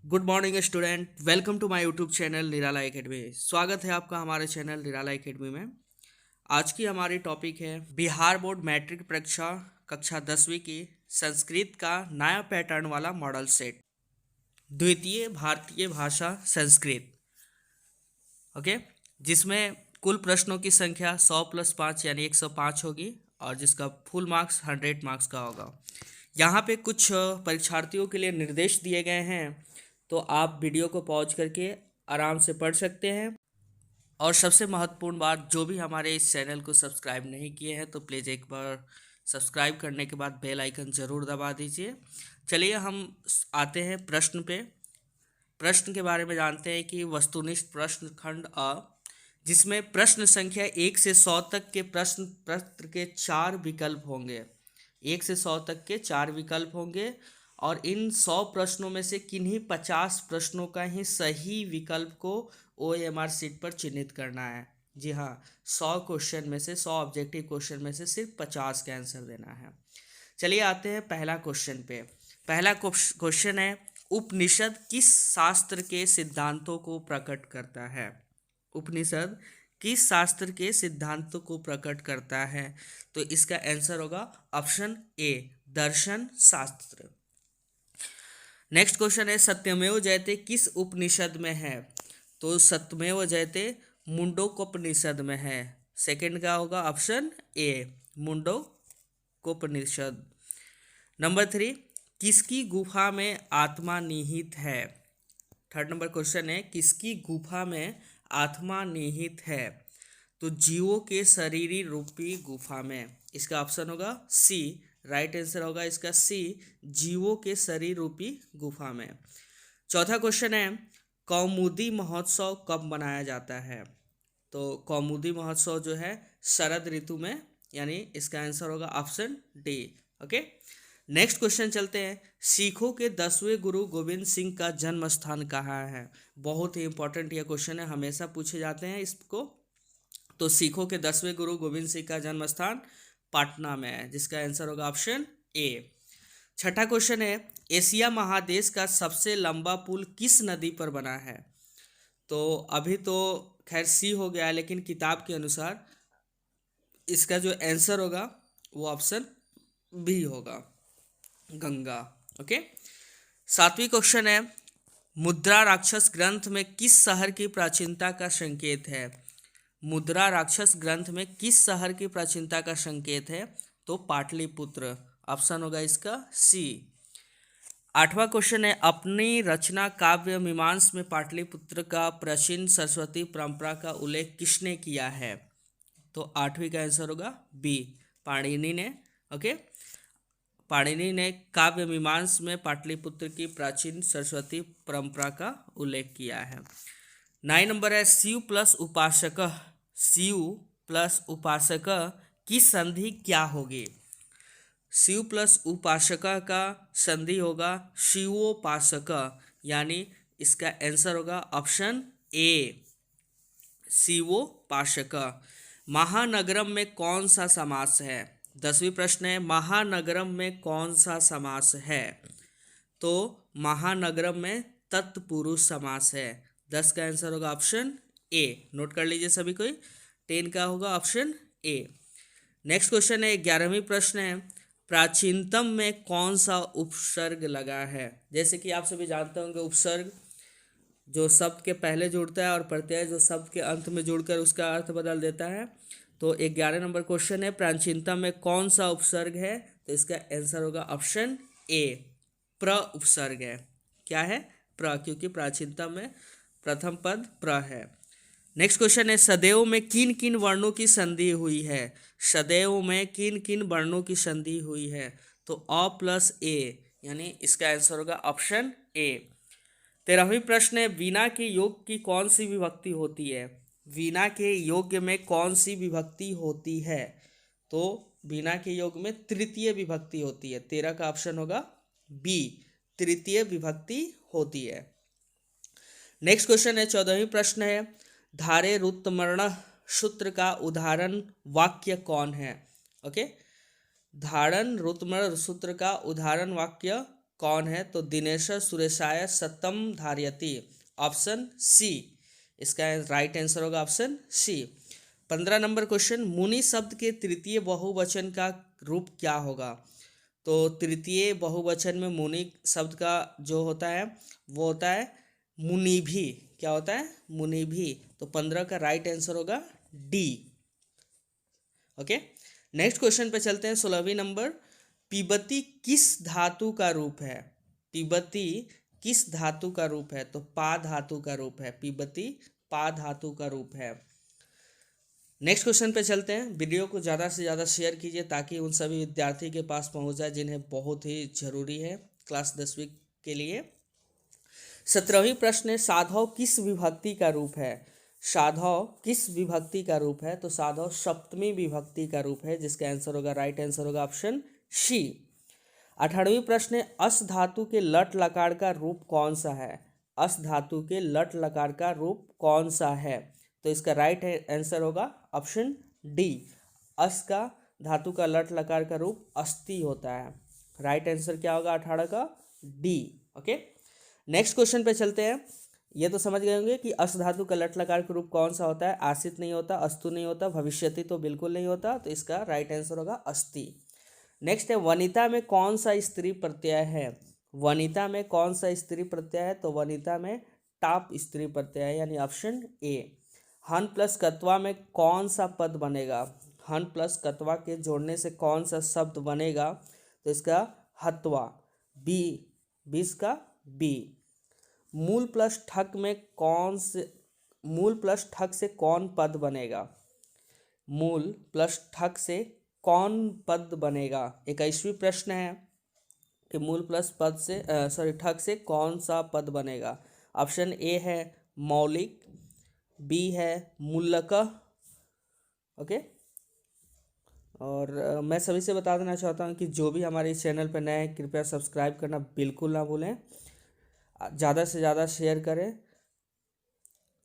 Good morning student, welcome to my YouTube channel Nirala academy. स्वागत है आपका हमारे चैनल निराला एकेडमी में। आज की हमारी टॉपिक है बिहार बोर्ड मैट्रिक परीक्षा कक्षा 10वीं की संस्कृत का नया पैटर्न वाला मॉडल सेट, द्वितीय भारतीय भाषा संस्कृत। ओके, जिसमें कुल प्रश्नों की संख्या 100+5 यानी 105 होगी और जिसका फुल मार्क्स 100 मार्क्स का होगा। यहाँ पे कुछ परीक्षार्थियों के लिए निर्देश दिए गए हैं, तो आप वीडियो को पॉज करके आराम से पढ़ सकते हैं। और सबसे महत्वपूर्ण बात, जो भी हमारे इस चैनल को सब्सक्राइब नहीं किए हैं तो प्लीज़ एक बार सब्सक्राइब करने के बाद बेल आइकन ज़रूर दबा दीजिए। चलिए हम आते हैं प्रश्न पे। प्रश्न के बारे में जानते हैं कि वस्तुनिष्ठ प्रश्न खंड अ, जिसमें प्रश्न संख्या 1 से 100 तक के प्रश्न पत्र के 4 विकल्प होंगे। 1 से 100 तक के 4 विकल्प होंगे और इन 100 प्रश्नों में से किन्हीं 50 प्रश्नों का ही सही विकल्प को OMR सीट पर चिन्हित करना है। जी हाँ, 100 क्वेश्चन में से 100 ऑब्जेक्टिव क्वेश्चन में से सिर्फ 50 का आंसर देना है। चलिए आते हैं पहला क्वेश्चन पे। पहला क्वेश्चन है, उपनिषद किस शास्त्र के सिद्धांतों को प्रकट करता है? उपनिषद किस शास्त्र के सिद्धांतों को प्रकट करता है? तो इसका आंसर होगा ऑप्शन ए, दर्शन शास्त्र। नेक्स्ट क्वेश्चन है, सत्यमेव जयते किस उपनिषद में है? तो सत्यमेव जयते मुंडकोपनिषद में है। सेकंड का होगा ऑप्शन ए, मुंडकोपनिषद। नंबर 3, किसकी गुफा में आत्मा निहित है? थर्ड नंबर क्वेश्चन है, किसकी गुफा में आत्मा निहित है? तो जीवों के शरीरी रूपी गुफा में। इसका ऑप्शन होगा सी, राइट आंसर होगा इसका सी, जीवों के शरीर रूपी गुफा में। चौथा क्वेश्चन है, कौमुदी महोत्सव कब मनाया जाता है? तो कौमुदी महोत्सव जो है शरद ऋतु में, यानी इसका आंसर होगा option D. Okay, next question चलते हैं, सिखों के 10वें गुरु गोविंद सिंह का जन्म स्थान कहाँ है? बहुत ही इंपॉर्टेंट यह क्वेश्चन है, हमेशा पूछे जाते हैं इसको। तो सिखों के 10वें गुरु गोविंद सिंह का जन्म स्थान पटना में है, जिसका आंसर होगा ऑप्शन ए। छठा क्वेश्चन है, एशिया महादेश का सबसे लंबा पुल किस नदी पर बना है? तो अभी तो खैर सी हो गया है, लेकिन किताब के अनुसार इसका जो आंसर होगा वो ऑप्शन बी होगा, गंगा। ओके, सातवीं क्वेश्चन है, मुद्रा राक्षस ग्रंथ में किस शहर की प्राचीनता का संकेत है? मुद्रा राक्षस ग्रंथ में किस शहर की प्राचीनता का संकेत है? तो पाटलिपुत्र, ऑप्शन होगा इसका सी। आठवां क्वेश्चन है, अपनी रचना काव्य मीमांस में पाटलिपुत्र का प्राचीन सरस्वती परंपरा का उल्लेख किसने किया है? तो आठवीं का आंसर होगा बी, पाणिनि ने। ओके, पाणिनि ने काव्य मीमांस में पाटलिपुत्र की प्राचीन सरस्वती परंपरा का उल्लेख किया है। 9 नंबर है, शिव प्लस उपासक, शिव प्लस उपासक की संधि क्या होगी? शिव प्लस उपासका का संधि होगा शिवोपासक, यानी इसका आंसर होगा ऑप्शन ए, शिवोपासक। महानगरम में कौन सा समास है? 10वीं प्रश्न है, महानगरम में कौन सा समास है? तो महानगरम में तत्पुरुष समास है। 10 का आंसर होगा ऑप्शन ए, नोट कर लीजिए सभी कोई। 10 का होगा ऑप्शन ए। नेक्स्ट क्वेश्चन है, 11वीं प्रश्न है, प्राचीनतम में कौन सा उपसर्ग लगा है? जैसे कि आप सभी जानते होंगे, उपसर्ग जो शब्द के पहले जुड़ता है और प्रत्यय जो शब्द के अंत में जुड़कर उसका अर्थ बदल देता है। तो 11 नंबर क्वेश्चन है, प्राचीनतम में कौन सा उपसर्ग है? तो इसका आंसर होगा ऑप्शन ए, प्र उपसर्ग है। क्या है? प्र, क्योंकि प्राचीनतम में प्रथम पद प्र है। नेक्स्ट क्वेश्चन है, सदैव में किन किन वर्णों की संधि हुई है? सदैव में किन किन वर्णों की संधि हुई है? तो अ प्लस ए, यानी इसका आंसर होगा ऑप्शन ए। 13वीं प्रश्न है, वीणा के योग की कौन सी विभक्ति होती है? वीणा के योग में कौन सी विभक्ति होती है? तो वीणा के योग में तृतीय विभक्ति होती है। 13 का ऑप्शन होगा बी, तृतीय विभक्ति होती है। नेक्स्ट क्वेश्चन है, 14वीं प्रश्न है, धारे रुत्मर्ण सूत्र का उदाहरण वाक्य कौन है? ओके, धारण रुत्मर्ण सूत्र का उदाहरण वाक्य कौन है? तो दिनेश सुरेशाय सतम धारयति, ऑप्शन सी इसका राइट आंसर होगा, ऑप्शन सी। 15 नंबर क्वेश्चन, मुनि शब्द के तृतीय बहुवचन का रूप क्या होगा? तो तृतीय बहुवचन में मुनि शब्द का जो होता है वो होता है मुनिभि। क्या होता है? मुनिभि। तो 15 का राइट आंसर होगा डी। ओके, नेक्स्ट क्वेश्चन पे चलते हैं। 16वीं नंबर, पिबती किस धातु का रूप है? पिबती किस धातु का रूप है? तो पा धातु का रूप है। पिबती पा धातु का रूप है। नेक्स्ट क्वेश्चन पे चलते हैं। वीडियो को ज़्यादा से ज़्यादा शेयर कीजिए ताकि उन सभी विद्यार्थी के पास पहुंच जाए जिन्हें बहुत ही जरूरी है क्लास 10वीं के लिए। 17वीं प्रश्न है, साधव किस विभक्ति का रूप है? साधव किस विभक्ति का रूप है? तो साधव सप्तमी विभक्ति का रूप है, जिसका आंसर होगा, राइट आंसर होगा, ऑप्शन सी। 18वीं प्रश्न है, अस धातु के लट लकार का रूप कौन सा है? अस धातु के लट लकार का रूप कौन सा है? तो इसका राइट आंसर होगा, ऑप्शन डी। अस का धातु का लट लकार का रूप अस्ति होता है। राइट आंसर क्या होगा 18 का? डी। ओके, नेक्स्ट क्वेश्चन पे चलते हैं। ये तो समझ गए होंगे कि अस धातु का लट लकार का रूप कौन सा होता है। आसित नहीं होता, अस्तु नहीं होता, भविष्यति तो बिल्कुल नहीं होता। तो इसका राइट आंसर होगा अस्ति। नेक्स्ट है, वनिता में कौन सा स्त्री प्रत्यय है? वनिता में कौन सा स्त्री प्रत्यय है? तो वनिता में टाप स्त्री प्रत्यय है, यानी ऑप्शन ए। हन प्लस कत्वा में कौन सा पद बनेगा? हन प्लस कत्वा के जोड़ने से कौन सा शब्द बनेगा? तो इसका हत्वा, बी, 20 का बी। मूल प्लस ठक में कौन से, मूल प्लस ठक से कौन पद बनेगा? मूल प्लस ठक से कौन पद बनेगा? 21वीं प्रश्न है कि मूल प्लस पद से ठक से कौन सा पद बनेगा? ऑप्शन ए है मौलिक, बी है मूलकः। ओके, और मैं सभी से बता देना चाहता हूँ कि जो भी हमारे इस चैनल पर नए हैं कृपया सब्सक्राइब करना बिल्कुल ना भूलें, ज़्यादा से ज़्यादा शेयर करें।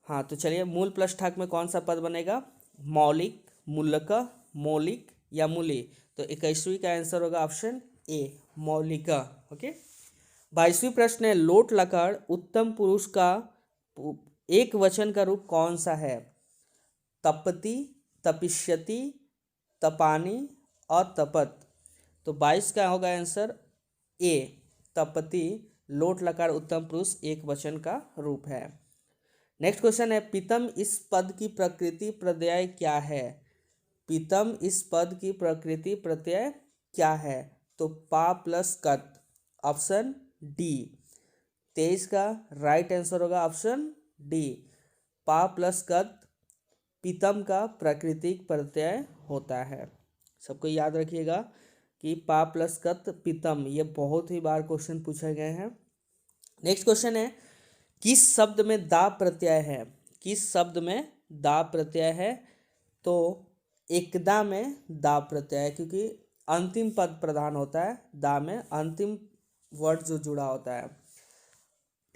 हाँ, तो चलिए, मूल प्लस ठक में कौन सा पद बनेगा? मौलिक, मूलकः, मौलिक या मूली। तो 21वीं का आंसर होगा ऑप्शन ए, मौलिका। ओके, 22वीं प्रश्न है, लोट लकार उत्तम पुरुष का एक वचन का रूप कौन सा है? तपति, तपिष्यति, तपानी और तपत। तो 22 का होगा आंसर ए, तपति। लोट लकार उत्तम पुरुष एक वचन का रूप है। नेक्स्ट क्वेश्चन है, पीतम इस पद की प्रकृति प्रत्यय क्या है? पीतम इस पद की प्रकृति प्रत्यय क्या है? तो पा प्लस कत, ऑप्शन डी। 23 का राइट आंसर होगा ऑप्शन डी, पा प्लस कत पीतम का प्राकृतिक प्रत्यय होता है। सबको याद रखिएगा कि पा प्लस कत पीतम, ये बहुत ही बार क्वेश्चन पूछे गए हैं। नेक्स्ट क्वेश्चन है, किस शब्द में दा प्रत्यय है? किस शब्द में दा प्रत्यय है? तो एकदा में दा प्रत्यय है, क्योंकि अंतिम पद प्रधान होता है। दा में अंतिम वर्ड जो जुड़ा होता है,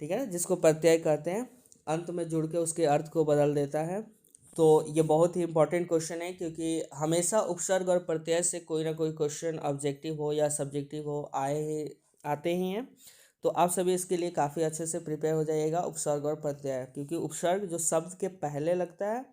ठीक है ना, जिसको प्रत्यय कहते हैं, अंत में जुड़ के उसके अर्थ को बदल देता है। तो ये बहुत ही इंपॉर्टेंट क्वेश्चन है, क्योंकि हमेशा उपसर्ग और प्रत्यय से कोई ना कोई क्वेश्चन ऑब्जेक्टिव हो या सब्जेक्टिव हो आते ही हैं। तो आप सभी इसके लिए काफ़ी अच्छे से प्रिपेयर हो जाइएगा, उपसर्ग और प्रत्यय, क्योंकि उपसर्ग जो शब्द के पहले लगता है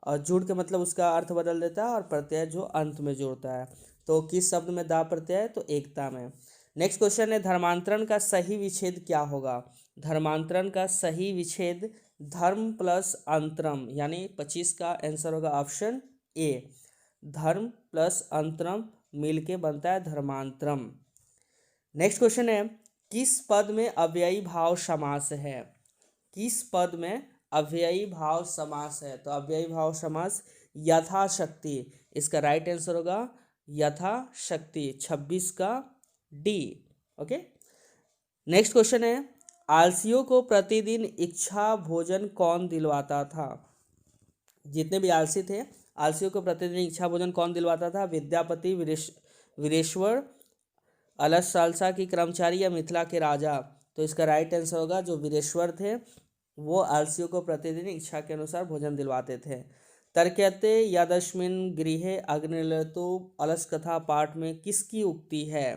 और जुड़ के मतलब उसका अर्थ बदल देता है, और प्रत्यय जो अंत में जुड़ता है। तो किस शब्द में दा प्रत्यय है? तो एकता में। नेक्स्ट क्वेश्चन है, धर्मांतरण का सही विच्छेद क्या होगा? धर्मांतरण का सही विच्छेद धर्म प्लस अंतरम, यानी 25 का आंसर होगा ऑप्शन ए, धर्म प्लस अंतरम मिलके बनता है धर्मांतरम। नेक्स्ट क्वेश्चन है, किस पद में अव्ययी भाव समास है? किस पद में अव्ययी भाव समास है? तो अव्ययी भाव समास यथाशक्ति, इसका राइट आंसर होगा यथाशक्ति, 26 का डी। ओके, नेक्स्ट क्वेश्चन है, आलसियों को प्रतिदिन इच्छा भोजन कौन दिलवाता था? जितने भी आलसी थे, आलसियों को प्रतिदिन इच्छा भोजन कौन दिलवाता था? विद्यापति, वीरेश्वर, अलस सालसा की कर्मचारी या मिथिला के राजा। तो इसका राइट आंसर होगा जो वीरेश्वर थे, वो आलसियों को प्रतिदिन इच्छा के अनुसार भोजन दिलवाते थे। तर्क्यते यदस्मिन् गृहे अग्निलतो अलस कथा पाठ में किसकी उक्ति है?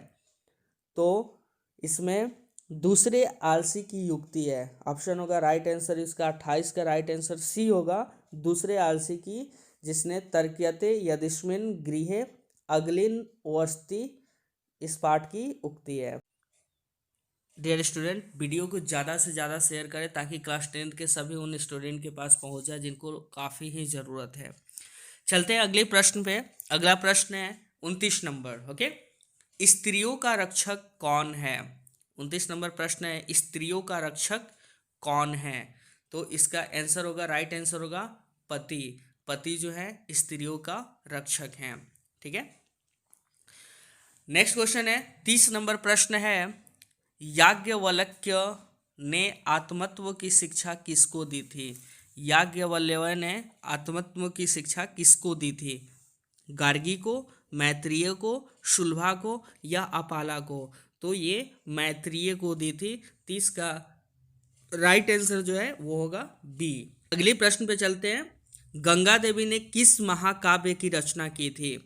तो इसमें दूसरे आलसी की युक्ति है। ऑप्शन होगा राइट आंसर इसका 28 का राइट आंसर सी होगा, दूसरे आलसी की, जिसने तर्क्यते यदिस्मिन् गृहे अगलिन वसति, इस पाठ की उक्ति है। डियर स्टूडेंट, वीडियो को ज़्यादा से ज़्यादा शेयर करें ताकि क्लास 10th के सभी उन स्टूडेंट के पास पहुंच जाए जिनको काफ़ी ही ज़रूरत है। चलते हैं अगले प्रश्न पे। अगला प्रश्न है 29 नंबर। ओके, स्त्रियों का रक्षक कौन है? 29 नंबर प्रश्न है, स्त्रियों का रक्षक कौन है? तो इसका आंसर होगा, राइट आंसर होगा पति। पति जो है स्त्रियों का रक्षक है। ठीक है, नेक्स्ट क्वेश्चन है 30 नंबर प्रश्न है, याज्ञवल्क्य ने आत्मत्व की शिक्षा किसको दी थी? याज्ञवल्क्य ने आत्मत्व की शिक्षा किसको दी थी? गार्गी को, मैत्रेय को, शुल्भा को या अपाला को? तो ये मैत्रेय को दी थी। 30 का राइट आंसर जो है वो होगा बी। अगले प्रश्न पे चलते हैं। गंगा देवी ने किस महाकाव्य की रचना की थी?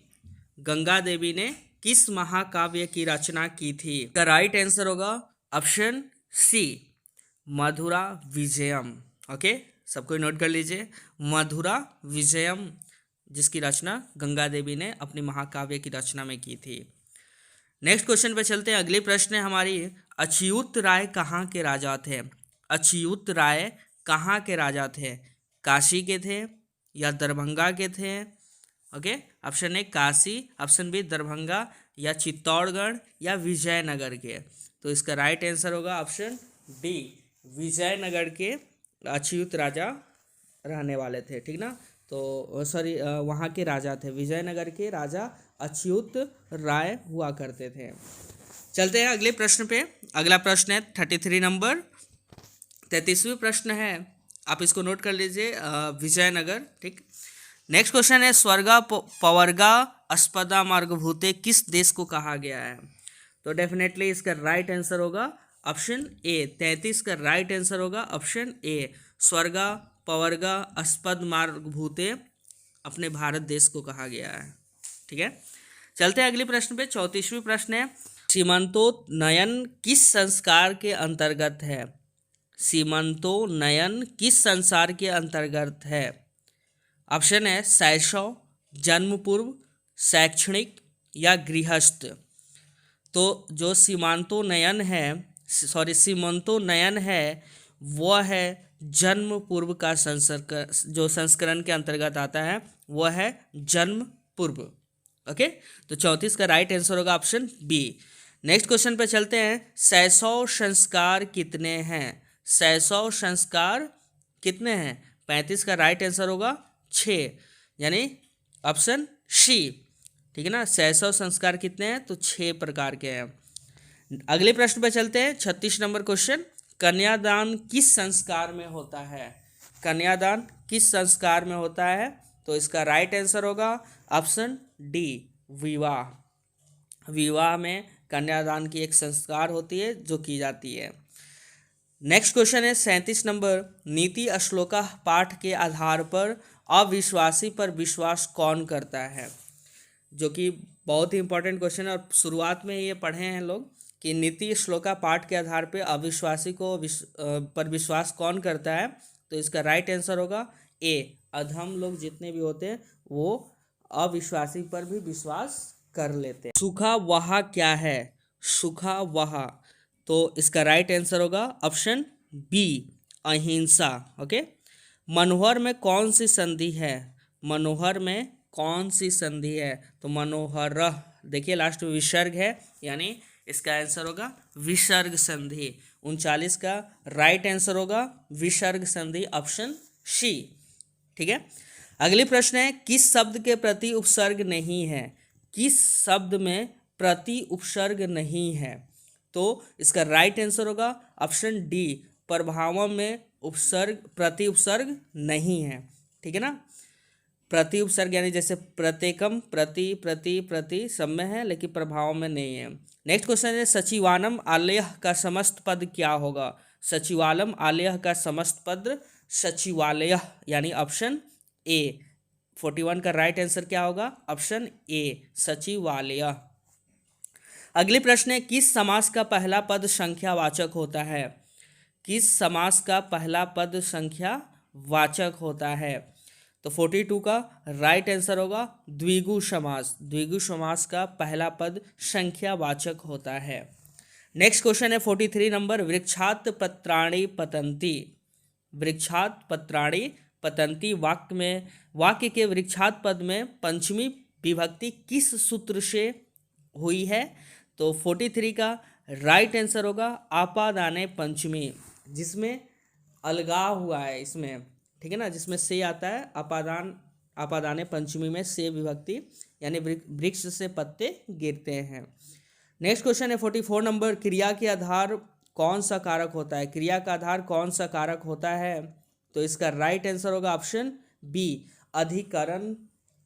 गंगा देवी ने किस महाकाव्य की रचना की थी? का राइट आंसर होगा ऑप्शन सी, मधुरा विजयम। ओके, सबको नोट कर लीजिए, मधुरा विजयम, जिसकी रचना गंगा देवी ने अपनी महाकाव्य की रचना में की थी। नेक्स्ट क्वेश्चन पे चलते हैं। अगली प्रश्न है हमारी, अच्युत राय कहाँ के राजा थे? अच्युत राय कहाँ के राजा थे? काशी के थे या दरभंगा के थे? Okay, option A Kashi, option B Darbhanga या चित्तौड़गढ़ या विजयनगर के? तो इसका राइट आंसर होगा ऑप्शन डी, विजयनगर के अच्युत राजा रहने वाले थे। ठीक ना, तो सॉरी, वहाँ के राजा थे, विजयनगर के राजा अच्युत राय हुआ करते थे। चलते हैं अगले प्रश्न पे। अगला प्रश्न है 33 नंबर, 33वीं प्रश्न है, आप इसको नोट कर लीजिए, विजयनगर। ठीक, नेक्स्ट क्वेश्चन है, स्वर्गा पवर्गा अस्पदा मार्गभूते किस देश को कहा गया है? तो डेफिनेटली इसका राइट आंसर होगा ऑप्शन ए। 33 का राइट आंसर होगा ऑप्शन ए, स्वर्गा पवर्गा अस्पद मार्गभूते अपने भारत देश को कहा गया है। ठीक है, चलते हैं अगले प्रश्न पे। 34वीं प्रश्न है, सीमंतोन्नयन किस संस्कार के अंतर्गत है? सीमंतोन्नयन किस संसार के अंतर्गत है? ऑप्शन है शैशव, जन्म पूर्व, शैक्षणिक या गृहस्थ। तो जो सीमांतोन्नयन है, सॉरी सीमंतोन्नयन है, वह है जन्म पूर्व का जो संस्करण के अंतर्गत आता है, वह है जन्म पूर्व। ओके, तो 34 का राइट आंसर होगा ऑप्शन बी। नेक्स्ट क्वेश्चन पे चलते हैं। शैशव संस्कार कितने हैं? शैशव संस्कार कितने हैं? 35 का राइट आंसर होगा 6, यानी ऑप्शन सी। ठीक है ना, शैशव संस्कार कितने हैं? तो 6 प्रकार के हैं। अगले प्रश्न पर चलते हैं। 36 नंबर क्वेश्चन, कन्यादान किस संस्कार में होता है? कन्यादान किस संस्कार में होता है? तो इसका राइट आंसर होगा ऑप्शन डी, विवाह। विवाह में कन्यादान की एक संस्कार होती है जो की जाती है। नेक्स्ट क्वेश्चन है 37 नंबर, नीति श्लोका पाठ के आधार पर अविश्वासी पर विश्वास कौन करता है? जो कि बहुत ही इंपॉर्टेंट क्वेश्चन है, और शुरुआत में ये पढ़े हैं लोग कि नीति श्लोका पाठ के आधार पर अविश्वासी को पर विश्वास कौन करता है? तो इसका राइट आंसर होगा ए, अधम लोग जितने भी होते हैं वो अविश्वासी पर भी विश्वास कर लेते हैं। सूखा वहा क्या है? सूखा वहा, तो इसका राइट आंसर होगा ऑप्शन बी, अहिंसा। ओके, मनोहर में कौन सी संधि है? मनोहर में कौन सी संधि है? तो मनोहर, देखिए लास्ट में विसर्ग है, यानी इसका आंसर होगा विसर्ग संधि। 39 का राइट आंसर होगा विसर्ग संधि, ऑप्शन सी। ठीक है, अगले प्रश्न है, किस शब्द के प्रति उपसर्ग नहीं है? किस शब्द में प्रति उपसर्ग नहीं है? तो इसका राइट आंसर होगा ऑप्शन डी, प्रभावों में उपसर्ग प्रति उपसर्ग नहीं है। ठीक है ना, प्रति उपसर्ग यानी जैसे प्रत्येकम, प्रति प्रति प्रति सब में है लेकिन प्रभाव में नहीं है। नेक्स्ट क्वेश्चन है, सचिवालम आलयः का समस्त पद क्या होगा? सचिवालम आलयः का समस्त पद सचिवालय, यानी ऑप्शन ए। 41 का राइट आंसर क्या होगा? ऑप्शन ए, सचिवालय। अगले प्रश्न है, किस समास का पहला पद संख्यावाचक होता है? किस समास का पहला पद संख्यावाचक होता है? तो 42 का राइट आंसर होगा द्विगु समास। द्विगु समास का पहला पद संख्यावाचक होता है। नेक्स्ट क्वेश्चन है 43 नंबर, वृक्षात पत्राणि पतंती। वृक्षात पत्राणि पतंती वाक्य के वृक्षात पद में पंचमी विभक्ति किस सूत्र से हुई है? तो 43 का राइट आंसर होगा आपादाने पंचमी, जिसमें अलगाव हुआ है इसमें, ठीक है ना, जिसमें से आता है आपादाने पंचमी में से विभक्ति, यानी वृक्ष से पत्ते गिरते हैं। नेक्स्ट क्वेश्चन है 44 नंबर, क्रिया के आधार कौन सा कारक होता है? क्रिया का आधार कौन सा कारक होता है? तो इसका राइट आंसर होगा ऑप्शन बी, अधिकरण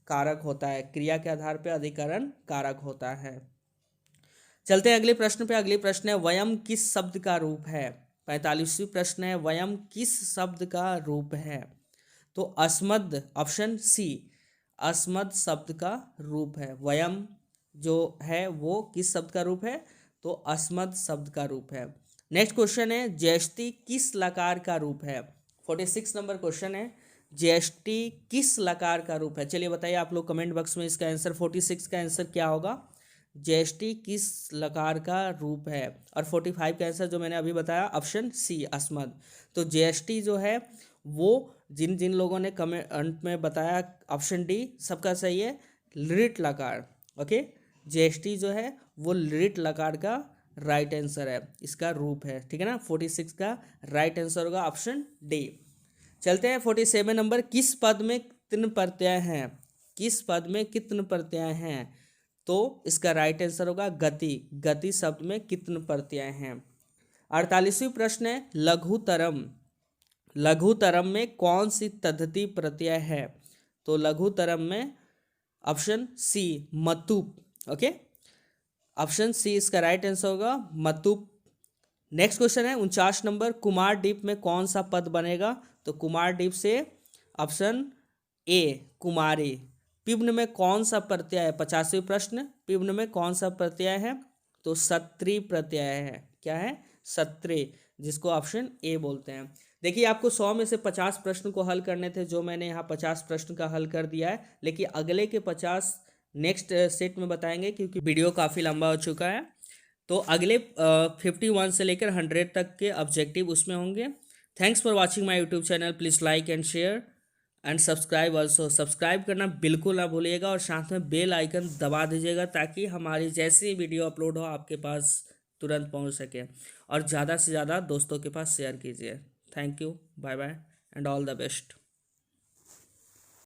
कारक होता है। क्रिया के आधार पे अधिकरण कारक होता है। चलते हैं अगले प्रश्न पे। अगले प्रश्न है, वयम किस शब्द का रूप है? 45वीं प्रश्न है, वयम किस शब्द का रूप है? तो अस्मद, ऑप्शन सी, अस्मद शब्द का रूप है। वयम जो है वो किस शब्द का रूप है? तो अस्मद शब्द का रूप है। नेक्स्ट क्वेश्चन है, ज्येष्ठी किस लकार का रूप है? 46 नंबर क्वेश्चन है, ज्येष्ठी किस लकार का रूप है? चलिए बताइए आप लोग कमेंट बॉक्स में इसका आंसर। 46 का आंसर क्या होगा? ज्येष्ठी किस लकार का रूप है? और 45 का आंसर जो मैंने अभी बताया ऑप्शन सी, अस्मद। तो ज्येष्ठी जो है वो जिन जिन लोगों ने कमेंट में बताया ऑप्शन डी सबका सही है, लृट लकार। ओके, ज्येष्ठी जो है वो लृट लकार का राइट आंसर है, इसका रूप है, ठीक है ना। 46 का राइट आंसर होगा ऑप्शन डी। चलते हैं 47 नंबर, किस पद में कितने प्रत्यय हैं? किस पद में कितने प्रत्यय हैं? तो इसका राइट आंसर होगा गति। गति शब्द में कितने प्रत्यय हैं? 48वीं प्रश्न है, लघुतरम। लघुतरम में कौन सी तद्धित प्रत्यय है? तो लघुतरम में ऑप्शन सी, मतुप। ओके, ऑप्शन सी इसका राइट आंसर होगा, मतुप। नेक्स्ट क्वेश्चन है 49 नंबर, कुमारदीप में कौन सा पद बनेगा? तो कुमारदीप से ऑप्शन ए, कुमारी। पिब्न में कौन सा प्रत्यय है? 50वीं प्रश्न, पिब्न में कौन सा प्रत्यय है? तो सत्री प्रत्यय है। क्या है? सत्री, जिसको ऑप्शन ए बोलते हैं। देखिए आपको 100 में से 50 प्रश्न को हल करने थे, जो मैंने यहाँ 50 प्रश्न का हल कर दिया है, लेकिन अगले के 50 नेक्स्ट सेट में बताएंगे, क्योंकि वीडियो काफ़ी लंबा हो चुका है। तो अगले 51 से लेकर 100 तक के ऑब्जेक्टिव उसमें होंगे। Thanks for watching my YouTube channel. Please like and share and subscribe also. Subscribe करना बिल्कुल ना भूलिएगा और साथ में बेल आइकन दबा दीजिएगा, ताकि हमारी जैसी वीडियो अपलोड हो आपके पास तुरंत पहुंच सके। और ज़्यादा से ज़्यादा दोस्तों के पास शेयर कीजिए। Thank you, bye bye and all the best.